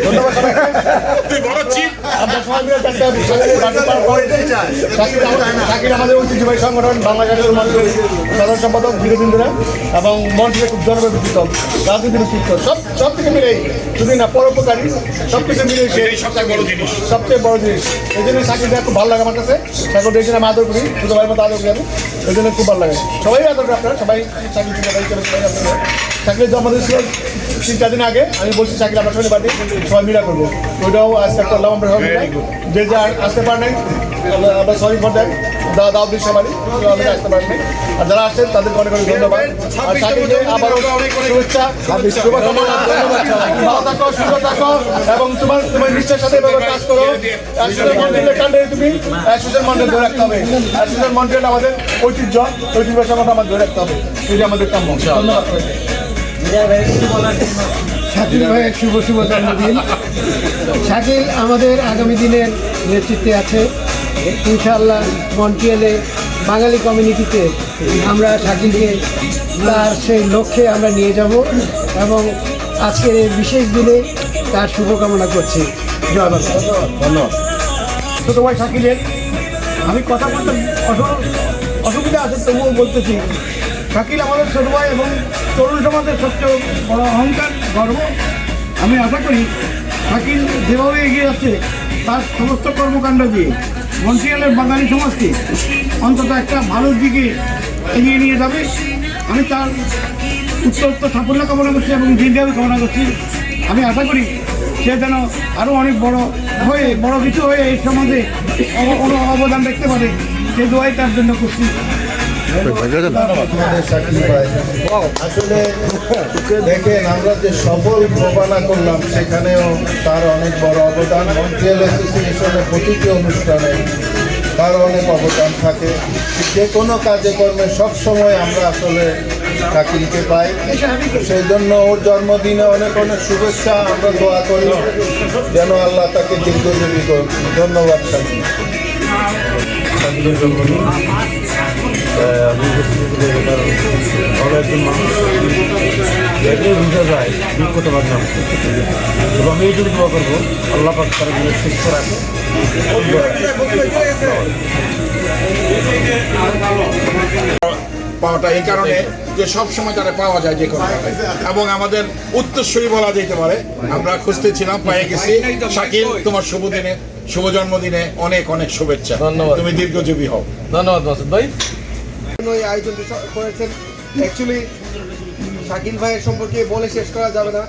ধন্যবাদ সবাইকে। আমরা সবাই মিলে শাকিল আমাদের ঐতিহ্যবাহী সংগঠন বাংলা গানের সাধারণ সম্পাদক দীর্ঘদিন ধরে এবং মঞ্চে খুব জনপ্রিয় রাজনীতির চিত্র সব থেকে মিলে যদি না পরোপকারী সব কিছু মিলে সবচেয়ে বড় জিনিস। এই জন্য শাকিলটা খুব ভালো লাগে আমার কাছে। শাকিলটা এই জন্য আমি আদর করি, ছোটো ভাইয়ের মতো আদর করি আমি, এই জন্য খুব ভালো লাগে। সবাই আদর করি, আপনারা সবাই শাকিল শাকিলের জন্মদিন ছিল 3-4 দিন আগে। আমি বলছি শাকিল আপনার সঙ্গে বাড়ি সবাই মিলা করবো, ওইটাও আজকে করলাম আমরা সবাই মিলে। যে যা আসতে পারেন নাই আমরা সরি ফর দ্যাট, দাওয়াত দিন সবাই আমাদের আসতে পারেন নাই, আর যারা আসছেন তাদেরকে অনেক অনেক ধন্যবাদ। আর শাকিলকে আবারও শুভেচ্ছা, শুভকামনা। ভালো থাকো, সুস্থ থাকো এবং তোমার নিশ্চয়ের সাথে এভাবে কাজ করো। অ্যাসোসিয়েশন মন্ডলের কাণ্ডে তুমি অ্যাসোসিয়েশন মন্ডল ধরে রাখতে হবে। অ্যাসোসিয়েশন মন্ডল আমাদের ঐতিহ্য সঙ্গে আমাদের ধরে রাখতে হবে, এটা আমাদের কাম্য। ধন্যবাদ। শাকিল ভাইয়ের শুভ জন্মদিন। শাকিল আমাদের আগামী দিনের নেতৃত্বে আছে ইনশাআল্লাহ। মন্ট্রিয়ালে বাঙালি কমিউনিটিতে আমরা শাকিলকে তার সেই লক্ষ্যে আমরা নিয়ে যাব এবং আজকের এই বিশেষ দিনে তার শুভকামনা করছি। জয় বাংলা। ধন্যবাদ। ছোটো ভাই শাকিলের আমি কথা বলতে অসুবিধা আছে, তবুও বলতেছি শাকিল আমাদের ছোটো ভাই এবং তরুণ সমাজের সবচেয়ে বড় অহংকার, গর্ব। আমি আশা করি শাকিল যেভাবে এগিয়ে যাচ্ছে তার সমস্ত কর্মকাণ্ড দিয়ে মন্ট্রিয়ালের বাঙালি সমাজকে অন্তত একটা ভালোর দিকে এগিয়ে নিয়ে যাবে। আমি তার উত্তর সাফল্য কামনা করছি এবং দীর্ঘায়ু কামনা করছি। আমি আশা করি সে যেন আরও অনেক বড় কিছু হয়ে এই সমাজে কোনো অবদান রাখতে পারে, সে দোয়াই তার জন্য করছি। আসলে দেখেন আমরা যে সফল প্রবানা করলাম সেখানেও তার অনেক বড় অবদান। মন্ট্রিয়াল অ্যাসোসিয়েশনের প্রতিটি অনুষ্ঠানে তার অনেক অবদান থাকে। যে কোনো কাজে কর্মে সবসময় আমরা আসলে শাকিলকে পাই। সেই জন্য ওর জন্মদিনে অনেক অনেক শুভেচ্ছা। আমরা দোয়া করি যেন আল্লাহ তাকে দীর্ঘজীবী করুন। ধন্যবাদ শাকিল। শাকিলের জন্মদিন আমি উপস্থিত কারণ ভালো একজন মানুষ এটাই বোঝা যায় বিজ্ঞতবার নাম। এবং আমি এইটুকু দোয়া করবো আল্লাহ পাক তার জন্য সুস্থ রাখে। পাওয়াটা এই কারণে যে সব সময় তারা পাওয়া যায় যে কোনো জায়গায়, এবং আমাদের উত্তরসূরি বলা যেতে পারে। আমরা খুঁজতেছিলাম, পেয়ে গেছি। শাকিল, তোমার শুভ দিনে, শুভ জন্মদিনে অনেক অনেক শুভেচ্ছা। ধন্যবাদ। তুমি দীর্ঘজীবী হও। ধন্যবাদ মাসুদ ভাই। এই আয়োজনটি করেছেন। অ্যাকচুয়ালি শাকিল ভাইয়ের সম্পর্কে বলে শেষ করা যাবে না।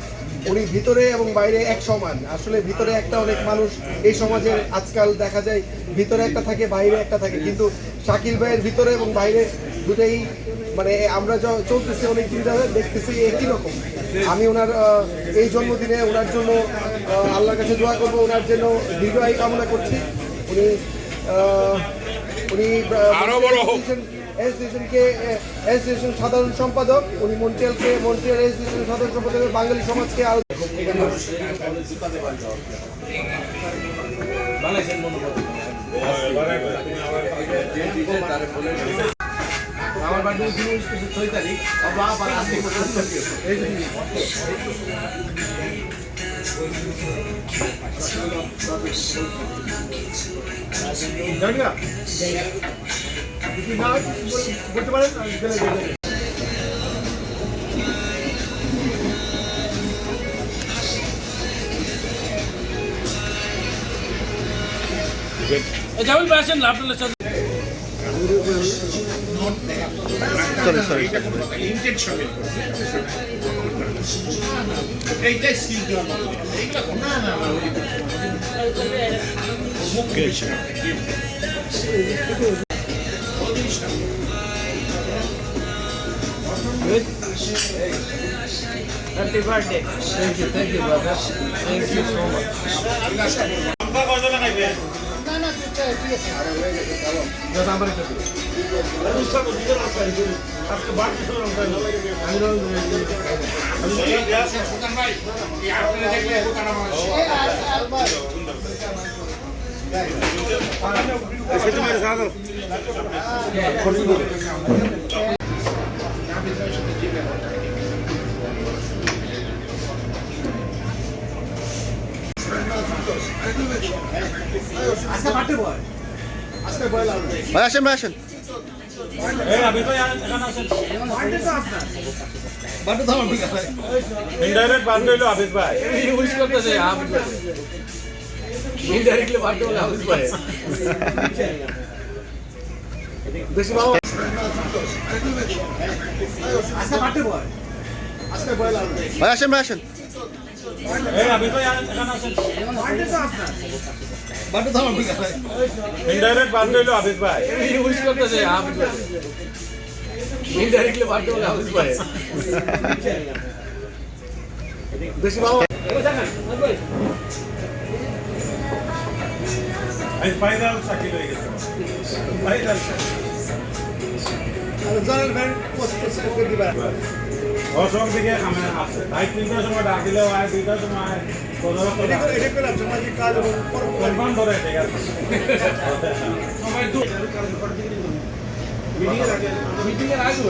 উনি ভিতরে এবং বাইরে এক সমান। আসলে ভিতরে একটা অনেক মানুষ এই সমাজে আজকাল দেখা যায় ভিতরে একটা থাকে, বাইরে একটা থাকে, কিন্তু শাকিল ভাইয়ের ভিতরে এবং বাইরে দুটাই মানে আমরা চলতেছি অনেক দিন ধরে দেখতেছি একই রকম। আমি ওনার এই জন্মদিনে ওনার জন্য আল্লাহর কাছে দোয়া করবো, ওনার জন্য দীর্ঘায়ু কামনা করছি। উনি অ্যাসোসিয়েশন সাধারণ সম্পাদক, উনি মন্ট্রিয়াল অ্যাসোসিয়েশন সাধারণ সম্পাদক বাঙালি সমাজকে আরো আমার বাড়ি 6 তারিখ বলতে পারেন। জামিল ভাই আসেন, আপনার সাথে এইটাই স্কিল দেওয়া না না Happy birthday. Thank you, brother. Thank you so much. ভাই আসেন ভাই আসেন। ইনডাইরেক্ট বাদ হইলো হাফিজ ভাই। ভাই আসেন ভাই আসেন। ইনডাইরেক্ট বাদ হইলো হাফিজ ভাই। ফাইনাল শাকিল হয়ে গেছে। ফাইনাল অসম থেকে আমি আসছে তাই 3টার সময় ডাক দিলেও আয় 2টার সময় কনফার্ম ধরে ঠিক আছে। মিটিং এর আগে